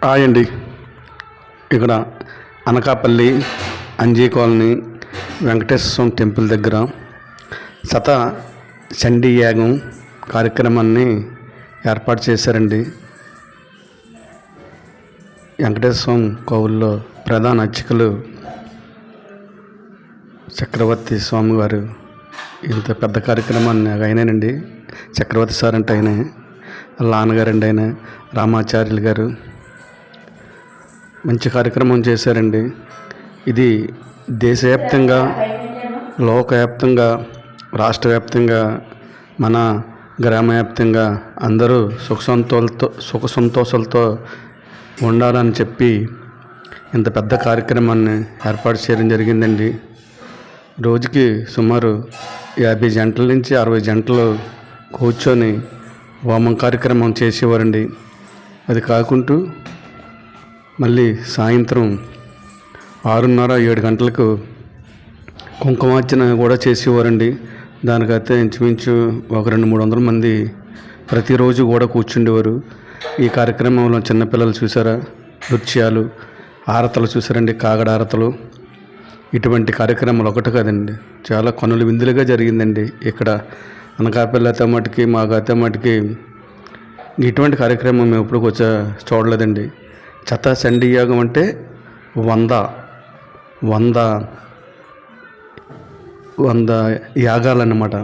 Hi అండి. ఇక్కడ Anakapalli Anji colony Venkateswara స్వామి temple దగ్గర శత చండీ యాగం కార్యక్రమాన్ని ఏర్పాటు చేశారండి. వెంకటేశ్వర స్వామి కోవిల్లో ప్రధాన అర్చకులు చక్రవర్తి స్వామి వారు ఇంత పెద్ద కార్యక్రమాన్ని ఆయనేనండి. చక్రవర్తి సార్ అంటే ఆయనే, వాళ్ళ నాన్నగారండి ఆయన రామాచార్యులు గారు. మంచి కార్యక్రమం చేశారండి. ఇది దేశవ్యాప్తంగా, లోకవ్యాప్తంగా, రాష్ట్ర వ్యాప్తంగా, మన గ్రామవ్యాప్తంగా అందరూ సుఖ సంతోషాలతో ఉండాలని చెప్పి ఇంత పెద్ద కార్యక్రమాన్ని ఏర్పాటు చేయడం జరిగిందండి. రోజుకి సుమారు 50 గంటల నుంచి 60 గంటలు కూర్చొని హోమం కార్యక్రమం చేసేవారండి. అది కాకుండా మళ్ళీ సాయంత్రం 6:30-7 గంటలకు కుంకుమార్చన కూడా చేసేవారండి. దానికైతే ఇంచుమించు ఒక 200-300 మంది ప్రతిరోజు కూడా కూర్చుండేవారు. ఈ కార్యక్రమంలో చిన్నపిల్లలు చూసారా, నృత్యాలు, హారతలు చూసారండి, కాగడ హారతలు. ఇటువంటి కార్యక్రమాలు ఒకటి కాదండి, చాలా కనుల విందులుగా జరిగిందండి. ఇక్కడ అనకాపల్లి అయితే మటుకి, మాకైతే మటుకి ఇటువంటి కార్యక్రమం మేము ఎప్పుడు చూడలేదండి. శత చండీ యాగం అంటే 100 యాగాలన్నమాట.